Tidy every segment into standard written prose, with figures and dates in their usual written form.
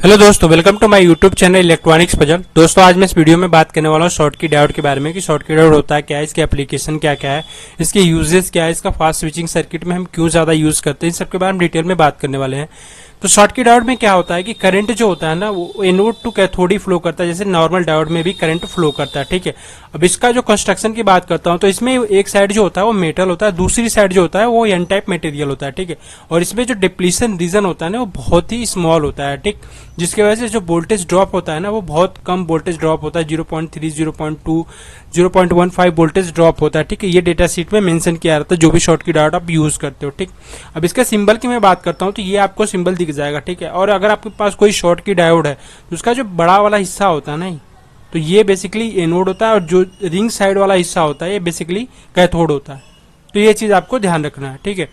Hello दोस्तों, welcome to my YouTube channel electronics puzzle. दोस्तों, आज मैं इस वीडियो में बात करने वाला हूँ शॉर्टकी डायोड के बारे में कि शॉर्टकी डायोड होता है क्या है, इसकी एप्लीकेशन क्या क्या है, इसके यूजेस क्या है, इसका फास्ट स्विचिंग सर्किट में हम क्यों ज्यादा यूज करते हैं, इन सबके बारे में डिटेल में बात करने वाले हैं। तो शॉर्टकी डायोड में क्या होता है कि करंट जो होता है ना वो एनोड टू कैथोड ही फ्लो करता है, जैसे नॉर्मल डायोड में भी करंट फ्लो करता है। ठीक है, अब इसका जो कंस्ट्रक्शन की बात करता हूं तो इसमें एक साइड जो होता है वो मेटल होता है, दूसरी साइड जो होता है वो एन टाइप मटेरियल होता है। ठीक है, और इसमें जो डिप्लीशन रीजन होता है ना वो बहुत ही स्मॉल होता है। ठीक, जिसकी वजह से जो वोल्टेज ड्रॉप होता है ना वो बहुत कम वोल्टेज ड्रॉप होता है, 0.3, 0.2, 0.15 वोल्टेज ड्रॉप होता है। ठीक है, ये डेटा शीट में मेंशन किया रहता है जो भी शॉर्टकी डायोड आप यूज करते हो। ठीक, अब इसके सिंबल की मैं बात करता हूँ तो ये आपको सिंबल दिख जाएगा। ठीक है, और अगर आपके पास कोई शॉर्टकी डायोड है तो उसका जो बड़ा वाला हिस्सा होता है ना तो ये बेसिकली एनोड होता है, और जो रिंग साइड वाला हिस्सा होता है ये बेसिकली कैथोड होता है। तो ये चीज आपको ध्यान रखना है। ठीक है,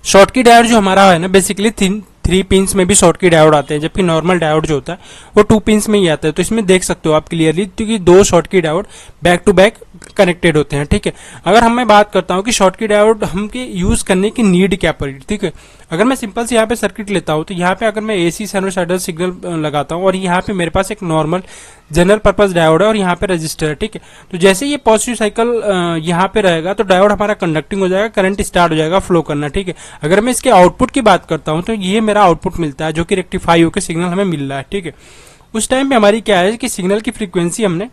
शॉर्टकी डायोड जो हमारा है ना बेसिकली 3 पिंस में भी शॉर्टकी डायोड आते हैं, जबकि नॉर्मल डायोड जो होता है वो 2 पिंस में ही आता है। तो इसमें देख सकते हो आप क्लियरली क्योंकि 2 Schottky diode back to back connected होते हैं। ठीक है, अगर मैं बात करता हूं कि शॉर्टकी डायोड हमके यूज करने की नीड क्या पड़ी। ठीक है, अगर मैं सिंपल से यहाँ पे सर्किट लेता हूं तो यहाँ पे अगर मैं एसी साइनोसॉइडल सिग्नल लगाता हूं और यहाँ पे मेरे पास एक नॉर्मल जनरल पर्पस डायोड है और यहाँ पे रजिस्टर है। ठीक है, तो जैसे ये पॉजिटिव साइकिल यहाँ पे रहेगा तो डायोड हमारा कंडक्टिंग हो जाएगा, करंट स्टार्ट हो जाएगा फ्लो करना। ठीक है, अगर मैं इसके आउटपुट की बात करता हूँ तो ये मेरा आउटपुट मिलता है जो कि रेक्टिफाई होकर सिग्नल हमें मिल रहा है। ठीक है, उस टाइम पे हमारी क्या है कि सिग्नल की फ्रीक्वेंसी हमने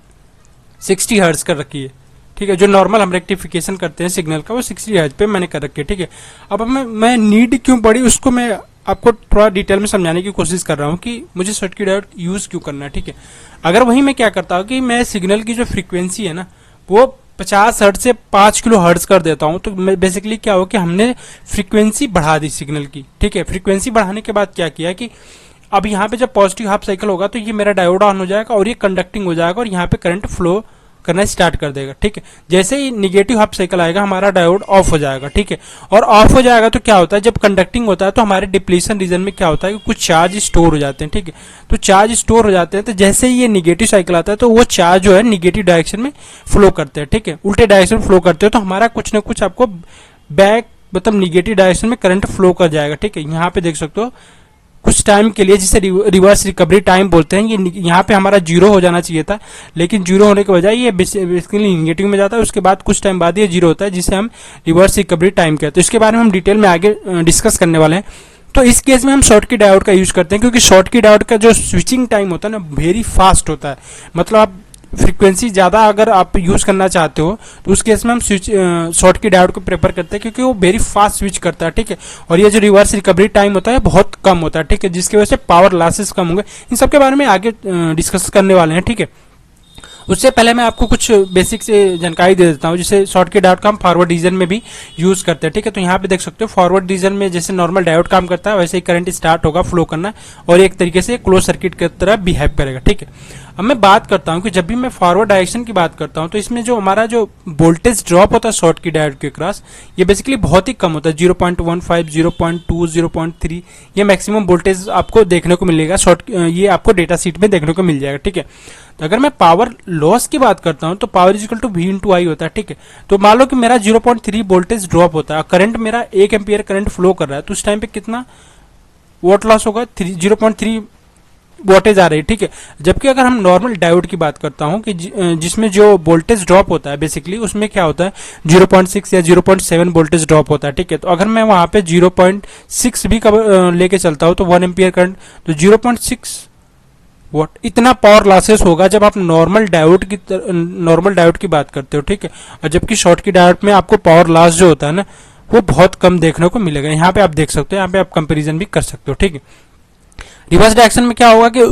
60 हर्ट्ज कर रखी है। ठीक है, जो नॉर्मल हम रेक्टिफिकेशन करते हैं सिग्नल का वो 60 हर्ट्ज पे मैंने कर रखी है। ठीक है, अब मैं नीड क्यों पड़ी उसको मैं आपको थोड़ा डिटेल में समझाने की कोशिश कर रहा हूँ कि मुझे शॉर्टकी डायोड यूज क्यों करना है। ठीक है, अगर वही मैं क्या करता हूँ कि मैं सिग्नल की जो फ्रीक्वेंसी है ना वो 50 हर्ट्ज से 5 किलो हर्ट्ज कर देता हूं तो बेसिकली क्या हो कि हमने फ्रीक्वेंसी बढ़ा दी सिग्नल की। ठीक है, फ्रीक्वेंसी बढ़ाने के बाद क्या किया कि अब यहाँ पे जब पॉजिटिव हाफ साइकिल होगा तो ये मेरा डायोड ऑन हो जाएगा और ये कंडक्टिंग हो जाएगा और यहाँ पे करंट फ्लो करना स्टार्ट कर देगा। ठीक है, जैसे ही निगेटिव हाफ साइकिल आएगा हमारा डायोड ऑफ हो जाएगा। ठीक है, और ऑफ हो जाएगा तो क्या होता है जब कंडक्टिंग होता है तो हमारे डिप्लीशन रीजन में क्या होता है कि कुछ चार्ज स्टोर हो जाते हैं। ठीक है, तो चार्ज स्टोर हो जाते हैं तो जैसे ही ये निगेटिव साइकिल आता है तो वो चार्ज जो है निगेटिव डायरेक्शन में फ्लो करते हैं। ठीक है, उल्टे डायरेक्शन में फ्लो करते हैं तो हमारा कुछ ना कुछ आपको बैक मतलब निगेटिव डायरेक्शन में करंट फ्लो कर जाएगा। ठीक है, यहाँ पे देख सकते हो कुछ टाइम के लिए जिसे रिवर्स रिकवरी टाइम बोलते हैं, ये यहाँ पे हमारा 0 हो जाना चाहिए था लेकिन 0 होने के बजाय ये बेसिकली निगेटिव में जाता है, उसके बाद कुछ टाइम बाद ये 0 होता है जिसे हम रिवर्स रिकवरी टाइम कहते हैं। तो इसके बारे में हम डिटेल में आगे डिस्कस करने वाले हैं। तो इस केस में हम शॉर्टकी डायोड का यूज करते हैं क्योंकि शॉर्टकी डायोड का जो स्विचिंग टाइम होता है ना वेरी फास्ट होता है, मतलब आप फ्रीक्वेंसी ज्यादा अगर आप यूज करना चाहते हो तो उस केस में हम शॉर्टकी डायोड को प्रेफर करते हैं क्योंकि वो वेरी फास्ट स्विच करता है। ठीक है, और ये जो रिवर्स रिकवरी टाइम होता है बहुत कम होता है। ठीक है, जिसकी वजह से पावर लॉसेस कम होंगे। इन सब के बारे में आगे डिस्कस करने वाले हैं। ठीक है, उससे पहले मैं आपको कुछ बेसिक से जानकारी दे देता हूँ जिसे शॉर्टकी डायोड का हम फॉरवर्ड रीजन में भी यूज करते हैं। ठीक है, तो यहाँ पे देख सकते हो फॉरवर्ड रीजन में जैसे नॉर्मल डायोड काम करता है वैसे ही करंट स्टार्ट होगा फ्लो करना और एक तरीके से क्लोज सर्किट की तरह बिहेव करेगा। ठीक है, अब मैं बात करता हूँ कि जब भी मैं फॉरवर्ड डायरेक्शन की बात करता हूँ तो इसमें जो हमारा जो वोल्टेज ड्रॉप होता है शॉर्टकी डायोड के क्रॉस ये बेसिकली बहुत ही कम होता है, 0.15, 0.2, 0.3 ये मैक्सिमम वोल्टेज आपको देखने को मिलेगा। ये आपको डेटा शीट में देखने को मिल जाएगा। ठीक है, तो अगर मैं पावर लॉस की बात करता हूं तो power equal to V into I होता है। ठीक है, तो मान लो कि मेरा 0.3 वोल्टेज ड्रॉप होता है, करंट मेरा 1 एम्पियर करंट फ्लो कर रहा है तो उस टाइम पे कितना वोट लॉस होगा, 0.3 वोल्टेज आ रही है। ठीक है, जबकि अगर हम नॉर्मल डायोड की बात करता हूं कि जिसमें जो वोल्टेज ड्रॉप होता है बेसिकली उसमें क्या होता है 0.6 या 0.7 वोल्टेज ड्रॉप होता है। ठीक है, तो अगर मैं वहां पे 0.6 भी लेके चलता हूं तो 1 एम्पियर करंट तो 0.6 वोट इतना पावर लॉसेस होगा जब आप नॉर्मल डायोड की बात करते हो। ठीक है, और जबकि शॉर्टकी डायोड में आपको पावर लॉस जो होता है ना वो बहुत कम देखने को मिलेगा। यहाँ पे आप देख सकते हो, यहाँ पे आप कंपैरिजन भी कर सकते हो। ठीक है, रिवर्स डायरेक्शन में क्या होगा कि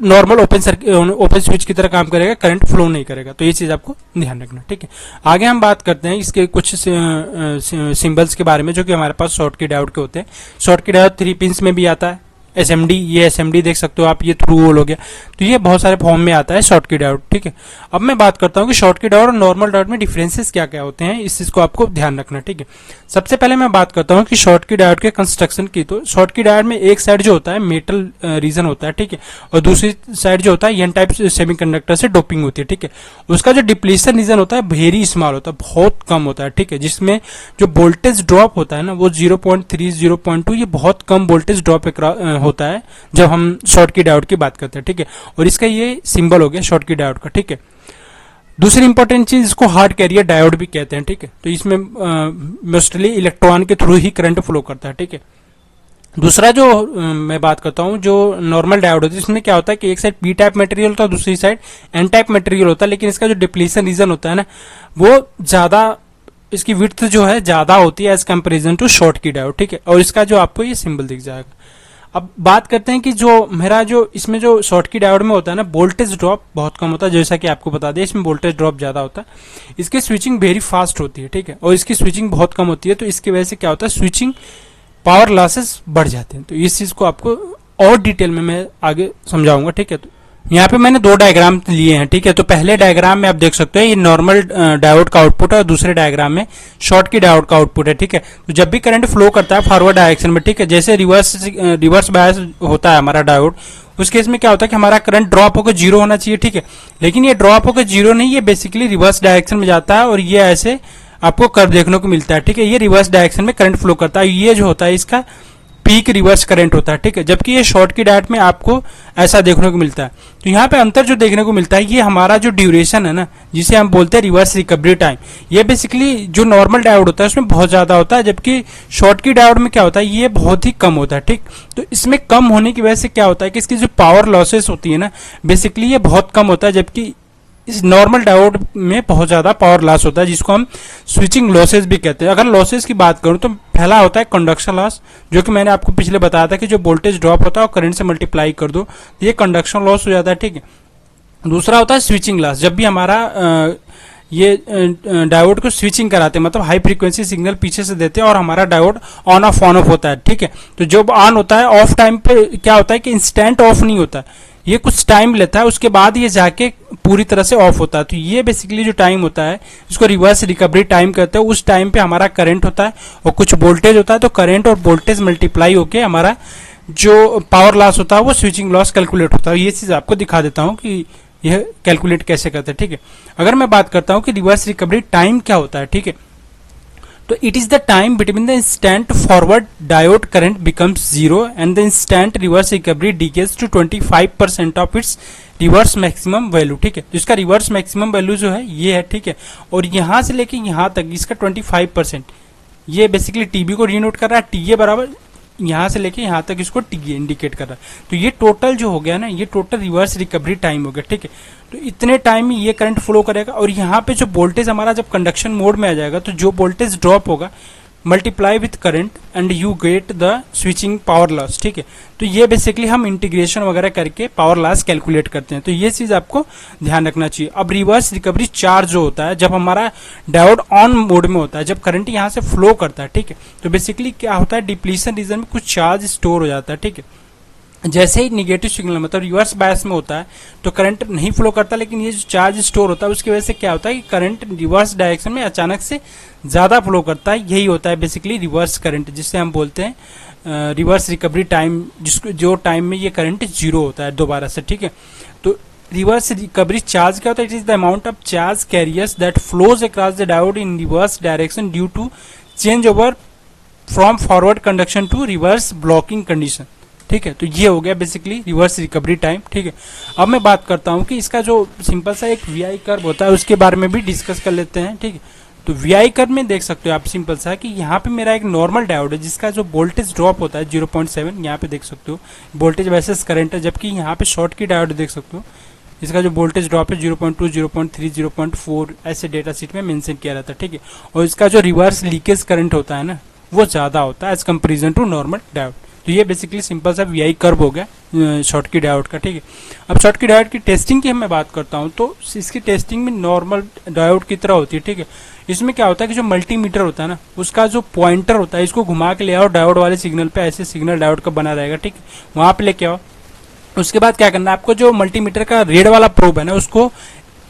नॉर्मल ओपन स्विच की तरह काम करेगा, करंट फ्लो नहीं करेगा। तो ये चीज आपको ध्यान रखना। ठीक है, आगे हम बात करते हैं इसके कुछ सिंबल्स के बारे में जो कि हमारे पास शॉर्टकी डायोड के होते हैं। शॉर्टकी डायोड 3 पिंस में भी आता है, एसएमडी, ये एसएमडी देख सकते हो आप, ये थ्रू होल हो गया, तो ये बहुत सारे फॉर्म में आता है शॉर्टकी डायोड। ठीक है, अब मैं बात करता हूँ कि शॉर्टकी डायोड और नॉर्मल डायोड में डिफरेंसेस क्या क्या होते हैं, इस चीज को आपको ध्यान रखना। ठीक है, सबसे पहले मैं बात करता हूँ कि शॉर्टकी डायोड के कंस्ट्रक्शन की। तो शॉर्टकी डायोड में एक साइड जो होता है मेटल रीजन होता है। ठीक है, और दूसरी साइड जो होता है एन टाइप सेमीकंडक्टर से डोपिंग होती है। ठीक है, उसका जो डिप्लीशन रीजन होता है वेरी स्मॉल होता है, बहुत कम होता है। ठीक है, जिसमें जो वोल्टेज ड्रॉप होता है ना वो 0.3, 0.2 ये बहुत कम वोल्टेज ड्रॉप होता है जब हम शॉर्टकी डायोड की बात करते हैं, ठीक है। और इसका ये सिंबल हो गया शॉर्टकी डायोड का, ठीक है। दूसरी इंपॉर्टेंट चीज, इसको हार्ड कैरियर डायोड भी कहते हैं, ठीक है। तो इसमें मोस्टली इलेक्ट्रॉन के थ्रू ही करंट फ्लो करता है, ठीक है। दूसरा जो मैं बात करता हूँ, जो नॉर्मल डायोड होता है, इसमें क्या होता है कि एक साइड पी टाइप मटेरियल होता है, दूसरी साइड एन टाइप मटेरियल होता है, लेकिन इसका जो डिप्लीशन रीजन होता है ना, वो ज्यादा, इसकी विड्थ जो है ज्यादा होती है as comparison to Schottky diode, ठीक है। और इसका जो आपको ये सिंबल दिख जाएगा। अब बात करते हैं कि जो मेरा जो इसमें जो शॉर्टकी डायोड में होता है ना, वोल्टेज ड्रॉप बहुत कम होता है, जैसा कि आपको बता दें, इसमें वोल्टेज ड्रॉप ज्यादा होता है। इसकी स्विचिंग वेरी फास्ट होती है, ठीक है। और इसकी स्विचिंग बहुत कम होती है, तो इसकी वजह से क्या होता है, स्विचिंग पावर लॉसेस बढ़ जाते हैं। तो इस चीज को आपको और डिटेल में मैं आगे समझाऊंगा, ठीक है। तो यहाँ पे मैंने दो डायग्राम लिए हैं, ठीक है। तो पहले डायग्राम में आप देख सकते हैं ये नॉर्मल डायोड का आउटपुट है, और दूसरे डायग्राम में शॉर्टकी डायोड का आउटपुट है, ठीक है। तो जब भी करंट फ्लो करता है फॉरवर्ड डायरेक्शन में, ठीक है, जैसे रिवर्स बायस होता है हमारा डायोड, उस केस में क्या होता है कि हमारा करंट ड्रॉप होकर जीरो होना चाहिए, ठीक है। लेकिन ये ड्रॉप होकर जीरो नहीं, ये बेसिकली रिवर्स डायरेक्शन में जाता है, और ये ऐसे आपको कर्व देखने को मिलता है, ठीक है। ये रिवर्स डायरेक्शन में करंट फ्लो करता है, ये जो होता है इसका पीक रिवर्स करंट होता है, ठीक है। जबकि ये शॉर्टकी डायोड में आपको ऐसा देखने को मिलता है। तो यहाँ पे अंतर जो देखने को मिलता है, ये हमारा जो ड्यूरेशन है ना, जिसे हम बोलते हैं रिवर्स रिकवरी टाइम, ये बेसिकली जो नॉर्मल डायोड होता है उसमें बहुत ज्यादा होता है, जबकि शॉर्टकी डायोड में क्या होता है, ये बहुत ही कम होता है, ठीक। तो इसमें कम होने की वजह से क्या होता है कि इसकी जो पावर लॉसेस होती है ना, बेसिकली ये बहुत कम होता है, जबकि इस नॉर्मल डायोड में बहुत ज्यादा पावर लॉस होता है, जिसको हम स्विचिंग लॉसेस भी कहते हैं। अगर लॉसेस की बात करूं तो पहला होता है कंडक्शन लॉस, जो कि मैंने आपको पिछले बताया था कि जो वोल्टेज ड्रॉप होता है और करंट से मल्टीप्लाई कर दो तो ये कंडक्शन लॉस हो जाता है, ठीक है। दूसरा होता है स्विचिंग लॉस, जब भी हमारा ये डायोड को स्विचिंग कराते हैं, मतलब हाई फ्रीक्वेंसी सिग्नल पीछे से देते हैं और हमारा डायोड ऑन ऑफ होता है, ठीक है। तो जब ऑन होता है, ऑफ टाइम पे क्या होता है कि इंस्टेंट ऑफ नहीं होता है, ये कुछ टाइम लेता है, उसके बाद ये जाके पूरी तरह से ऑफ होता है। तो ये बेसिकली जो टाइम होता है इसको रिवर्स रिकवरी टाइम कहते हैं। उस टाइम पे हमारा करंट होता है और कुछ वोल्टेज होता है, तो करंट और वोल्टेज मल्टीप्लाई होके हमारा जो पावर लॉस होता है वो स्विचिंग लॉस कैलकुलेट होता है। ये चीज आपको दिखा देता हूँ कि यह कैलकुलेट कैसे करते हैं, ठीक है। अगर मैं बात करता हूँ कि रिवर्स रिकवरी टाइम क्या होता है, ठीक है, तो it is the time between the instant forward diode current becomes zero and the instant reverse recovery decays to 25% of its reverse maximum value, ठीक है। तो इसका रिवर्स मैक्सिमम वैल्यू जो है ये है, ठीक है। और यहां से लेके यहां तक इसका 25%, ये बेसिकली टीबी को डिनोट कर रहा है, टीए बराबर यहां से लेके यहां तक इसको टीए इंडिकेट कर रहा है। तो ये टोटल जो हो गया ना, ये टोटल रिवर्स रिकवरी टाइम हो गया, ठीक है। तो इतने टाइम में ये करंट फ्लो करेगा, और यहाँ पे जो वोल्टेज हमारा जब कंडक्शन मोड में आ जाएगा, तो जो वोल्टेज ड्रॉप होगा multiply with current and you get the switching power loss, ठीक है। तो ये बेसिकली हम इंटीग्रेशन वगैरह करके पावर लॉस कैलकुलेट करते हैं। तो ये चीज आपको ध्यान रखना चाहिए। अब रिवर्स रिकवरी चार्ज जो होता है, जब हमारा डायोड ऑन मोड में होता है, जब करंट यहाँ से फ्लो करता है, ठीक है, तो बेसिकली क्या होता है, डिप्लीशन रीजन में कुछ चार्ज स्टोर हो जाता है, ठीक है। जैसे ही निगेटिव सिग्नल मतलब रिवर्स बायस में होता है तो करंट नहीं फ्लो करता, लेकिन ये जो चार्ज स्टोर होता है उसकी वजह से क्या होता है कि करंट रिवर्स डायरेक्शन में अचानक से ज्यादा फ्लो करता है। यही होता है बेसिकली रिवर्स करंट, जिससे हम बोलते हैं रिवर्स रिकवरी टाइम, जिसको जो टाइम में ये करंट जीरो होता है दोबारा से, ठीक है। तो रिवर्स रिकवरी चार्ज क्या होता है, it is the amount of charge carriers that flows across the diode in reverse direction due to change over from forward conduction to reverse blocking condition, ठीक है। तो ये हो गया बेसिकली रिवर्स रिकवरी टाइम, ठीक है। अब मैं बात करता हूं कि इसका जो सिंपल सा एक वीआई कर्व होता है उसके बारे में भी डिस्कस कर लेते हैं, ठीक है। तो वीआई कर्व में देख सकते हो आप सिंपल सा कि यहाँ पे मेरा एक नॉर्मल डायोड है जिसका जो वोल्टेज ड्रॉप होता है 0.7, यहाँ पे देख सकते हो वोल्टेज वर्सेस करंट है, जबकि यहाँ पे शॉर्ट की डायोड देख सकते हो इसका जो वोल्टेज ड्रॉप है 0.2, 0.3, 0.4 ऐसे डेटा शीट में मेंशन किया रहता है, ठीक है। और इसका जो रिवर्स लीकेज करंट होता है ना, वो ज्यादा होता है as comparison to normal diode. तो ये बेसिकली सिंपल सा वीआई कर्व हो गया शॉर्टकी डायोड का, ठीक है। अब शॉर्टकी डायोड की टेस्टिंग की मैं बात करता हूँ, तो इसकी टेस्टिंग में नॉर्मल डायोड की तरह होती है, ठीक है। इसमें क्या होता है कि जो मल्टीमीटर होता है ना, उसका जो पॉइंटर होता है इसको घुमा के ले आओ डायोड वाले सिग्नल पे, ऐसे सिग्नल डायोड का बना रहेगा, ठीक है, वहां पे लेके आओ। उसके बाद क्या करना है आपको, जो मल्टीमीटर का रेड वाला प्रोब है ना उसको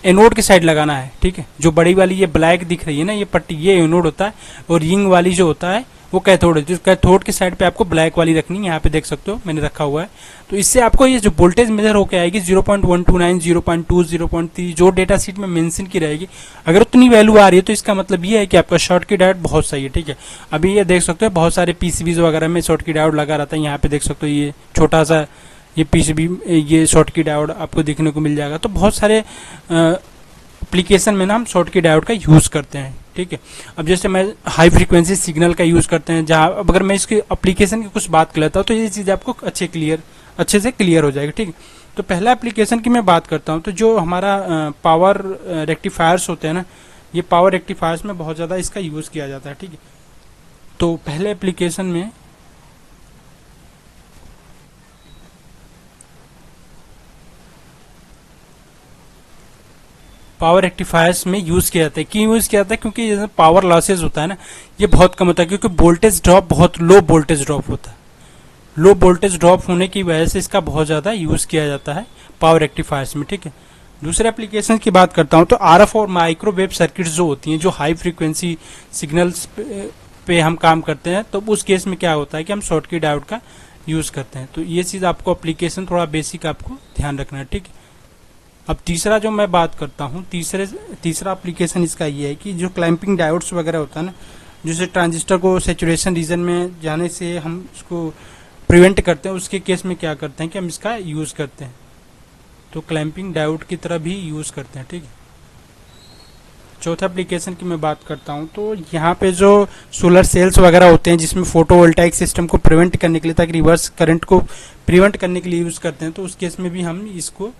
एनोड की साइड लगाना है, ठीक है। जो बड़ी वाली ये ब्लैक दिख रही है ना ये पट्टी, ये एनोड होता है, और रिंग वाली जो होता है वो कैथोड है। जो कैथोड के साइड पे आपको ब्लैक वाली रखनी है, यहाँ पे देख सकते हो मैंने रखा हुआ है। तो इससे आपको ये जो वोल्टेज मेजर होकर आएगी 0.129, 0.2, 0.3 जो डेटा शीट में मेंशन की रहेगी, अगर उतनी वैल्यू आ रही है तो इसका मतलब ये है कि आपका शॉर्टकी डायोड बहुत सही है, ठीक है। अभी ये देख सकते हो बहुत सारे पीसीबीज वगैरह में शॉर्टकी डायोड लगा रहता है। यहाँ पे देख सकते हो ये छोटा सा ये पीसीबी, ये शॉर्टकी डायोड आपको देखने को मिल जाएगा। तो बहुत सारे एप्लीकेशन में ना हम शॉर्टकी डायोड का यूज़ करते हैं, ठीक है। अब जैसे मैं हाई फ्रीक्वेंसी सिग्नल का यूज़ करते हैं, जहाँ अब अगर मैं इसकी एप्लीकेशन की कुछ बात कर लेता हूँ तो ये चीज़ आपको अच्छे से क्लियर हो जाएगी, ठीक है। तो पहला एप्लीकेशन की मैं बात करता हूँ, तो जो हमारा पावर रेक्टिफायर्स होते हैं ना, ये पावर रेक्टिफायर्स में बहुत ज़्यादा इसका यूज़ किया जाता है, ठीक है। तो पहले एप्लीकेशन में पावर रेक्टिफायर्स में यूज़ किया जाता है। क्यों यूज़ किया जाता है? क्योंकि जैसे पावर लॉसेज होता है ना, ये बहुत कम होता है, क्योंकि वोल्टेज ड्रॉप बहुत लो वोल्टेज ड्रॉप होता है। लो वोल्टेज ड्रॉप होने की वजह से इसका बहुत ज़्यादा यूज़ किया जाता है पावर रेक्टिफायर्स में, ठीक है। दूसरे एप्लीकेशन की बात करता हूँ तो आरएफ और माइक्रोवेव सर्किट्स जो होती हैं, जो हाई फ्रीक्वेंसी सिग्नल्स पे हम काम करते हैं, तो उस केस में क्या होता है कि हम शॉर्टकी डायोड का यूज़ करते हैं। तो ये चीज़ आपको एप्लीकेशन थोड़ा बेसिक आपको ध्यान रखना है, ठीक है। अब तीसरा जो मैं बात करता हूँ, तीसरा एप्लीकेशन इसका ये है कि जो क्लैंपिंग डायोड्स वगैरह होता है ना, जैसे ट्रांजिस्टर को सैचुरेशन रीजन में जाने से हम इसको प्रिवेंट करते हैं, उसके केस में क्या करते हैं कि हम इसका यूज़ करते हैं। तो क्लैंपिंग डायोड की तरह भी यूज़ करते हैं, ठीक है। चौथा एप्लीकेशन की मैं बात करता हूँ, तो यहाँ पे जो सोलर सेल्स वगैरह होते हैं, जिसमें फोटोवोल्टाइक सिस्टम को प्रिवेंट करने के लिए, ताकि रिवर्स करंट को प्रिवेंट करने के लिए यूज़ करते हैं, तो उस केस में भी हम इसको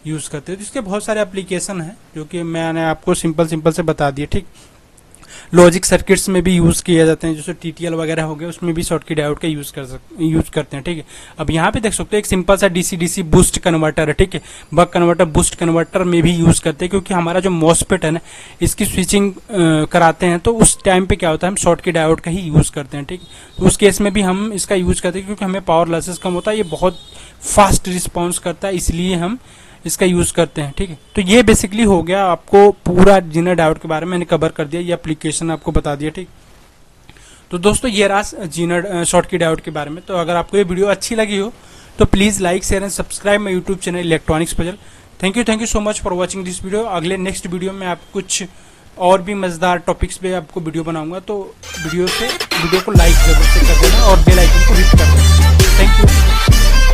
यूज़ करते हैं। तो इसके बहुत सारे एप्लीकेशन हैं जो कि मैंने आपको सिंपल से बता दिए, ठीक। लॉजिक सर्किट्स में भी यूज़ किए जाते हैं, जैसे टीटीएल वगैरह हो गए, उसमें भी शॉर्टकी डायोड का यूज़ करते हैं, ठीक है। अब यहाँ पे देख सकते हो एक सिंपल सा डीसी डीसी बूस्ट कन्वर्टर है, ठीक है। बक कन्वर्टर बूस्ट कन्वर्टर में भी यूज़ करते हैं, क्योंकि हमारा जो मॉसफेट है ना, इसकी स्विचिंग कराते हैं, तो उस टाइम पे क्या होता है हम शॉर्टकी डायोड का ही यूज़ करते हैं, ठीक। तो उस केस में भी हम इसका यूज़ करते हैं, क्योंकि हमें पावर लॉसेस कम होता है, ये बहुत फास्ट रिस्पॉन्स करता है, इसलिए हम इसका यूज़ करते हैं, ठीक है। तो ये बेसिकली हो गया, आपको पूरा जीनर डायोड के बारे में मैंने कवर कर दिया, ये एप्लीकेशन आपको बता दिया, ठीक। तो दोस्तों ये रहा जीनर शॉर्टकी डायोड के बारे में। तो अगर आपको ये वीडियो अच्छी लगी हो तो please like share and subscribe my YouTube channel electronics puzzle. Thank you so much for watching this video. अगले नेक्स्ट वीडियो में आप कुछ और भी मज़ेदार टॉपिक्स पे आपको वीडियो बनाऊंगा, तो वीडियो को लाइक जरूर से कर देना और बेल आइकन को हिट कर देना। Thank you.